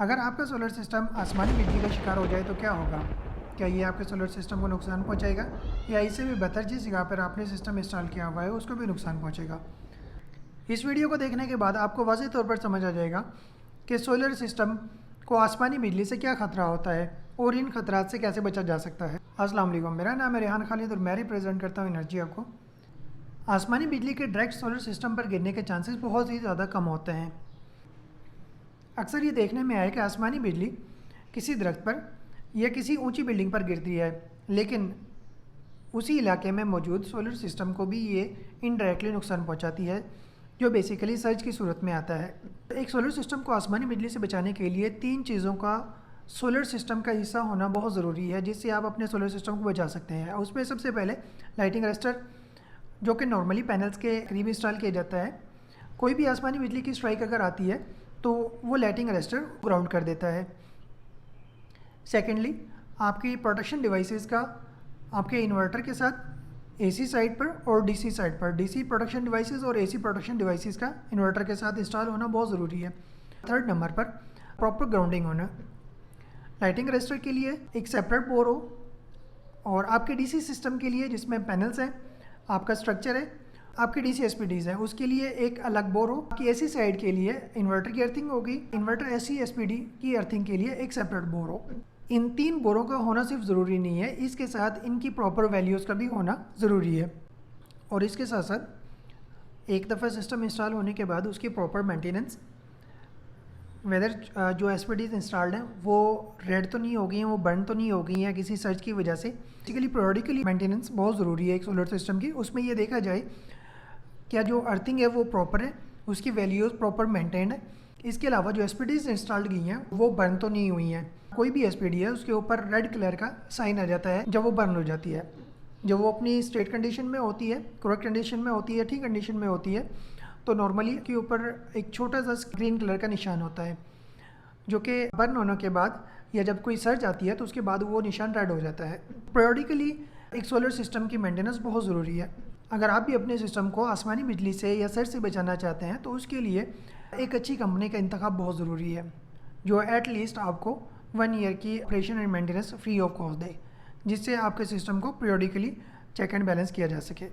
अगर आपका solar system आसमानी बिजली का शिकार हो जाए तो क्या होगा? क्या ये आपके सोलर सिस्टम को नुकसान पहुंचाएगा या इससे भी बेहतर जिस जगह पर आपने सिस्टम इंस्टॉल किया हुआ है उसको भी नुकसान पहुंचेगा? इस वीडियो को देखने के बाद आपको वाज़ेह तौर पर समझ आ जाएगा कि सोलर सिस्टम को आसमानी बिजली से क्या ख़तरा होता है और इन खतरात से कैसे बचा जा सकता है। अस्सलाम वालेकुम, मेरा नाम है रेहान खालिद और मैं रिप्रेजेंट करता हूँ एनर्जी हब को। आसमानी बिजली के डायरेक्ट सोलर सिस्टम पर गिरने के चांसेस बहुत ही ज़्यादा कम होते हैं। अक्सर ये देखने में आया कि आसमानी बिजली किसी दरख्त पर या किसी ऊंची बिल्डिंग पर गिरती है, लेकिन उसी इलाके में मौजूद सोलर सिस्टम को भी ये इनडायरेक्टली नुकसान पहुंचाती है, जो बेसिकली सर्ज की सूरत में आता है। एक सोलर सिस्टम को आसमानी बिजली से बचाने के लिए 3 चीज़ों का सोलर सिस्टम का हिस्सा होना बहुत ज़रूरी है, जिससे आप अपने सोलर सिस्टम को बचा सकते हैं। उसमें सबसे पहले लाइटिंग अरेस्टर, जो कि नॉर्मली पैनल्स के करीब इंस्टॉल किया जाता है। कोई भी आसमानी बिजली की स्ट्राइक अगर आती है तो वो लाइटिंग अरेस्टर ग्राउंड कर देता है। सेकेंडली, आपकी प्रोटेक्शन डिवाइसेस का आपके इन्वर्टर के साथ एसी साइड पर और डीसी साइड पर डीसी प्रोटेक्शन डिवाइसेस और एसी प्रोटेक्शन डिवाइसेस का इन्वर्टर के साथ इंस्टॉल होना बहुत ज़रूरी है। थर्ड नंबर पर प्रॉपर ग्राउंडिंग होना। लाइटिंग अरेस्टर के लिए एक सेपरेट बोर हो और आपके डीसी सिस्टम के लिए जिसमें पैनल्स हैं, आपका स्ट्रक्चर है, आपकी डीसी एसपीडीज़ हैं, उसके लिए एक अलग बोर हो। आपकी एसी साइड के लिए इन्वर्टर की अर्थिंग होगी, इन्वर्टर एसी एसपीडी की अर्थिंग के लिए एक सेपरेट बोर हो। इन 3 बोरों का होना सिर्फ ज़रूरी नहीं है, इसके साथ इनकी प्रॉपर वैल्यूज़ का भी होना ज़रूरी है। और इसके साथ साथ एक दफ़ा सिस्टम इंस्टॉल होने के बाद उसकी प्रॉपर मेंटेनेंस, वेदर जो एसपीडीज़ इंस्टॉल्ड हैं वो रेड तो नहीं हो गई हैं, वो बर्न तो नहीं हो गई हैं किसी सर्च की वजह से। बेसिकली पीरियडिकली मेंटेनेंस बहुत ज़रूरी है एक सोलर सिस्टम की। उसमें ये देखा जाए क्या जो अर्थिंग है वो प्रॉपर है, उसकी वैल्यूज़ प्रॉपर मेंटेन्ड है। इसके अलावा जो एसपीडीज़ इंस्टॉल्ड गई हैं वो बर्न तो नहीं हुई हैं। कोई भी एसपीडी है उसके ऊपर रेड कलर का साइन आ जाता है जब वो बर्न हो जाती है। जब वो अपनी स्टेट कंडीशन में होती है, करेक्ट कंडीशन में होती है, ठीक कंडीशन में होती है, तो नॉर्मली के ऊपर एक छोटा सा ग्रीन कलर का निशान होता है, जो कि बर्न होने के बाद या जब कोई सर्च आती है तो उसके बाद वो निशान रेड हो जाता है। पीरियडिकली एक सोलर सिस्टम की मेंटेनेंस बहुत ज़रूरी है। अगर आप भी अपने सिस्टम को आसमानी बिजली से या सर्च से बचाना चाहते हैं तो उसके लिए एक अच्छी कंपनी का इंतखाब बहुत ज़रूरी है, जो एटलीस्ट आपको 1 ईयर की operation and maintenance free of cost दे, जिससे आपके सिस्टम को पीरियडिकली चेक एंड बैलेंस किया जा सके।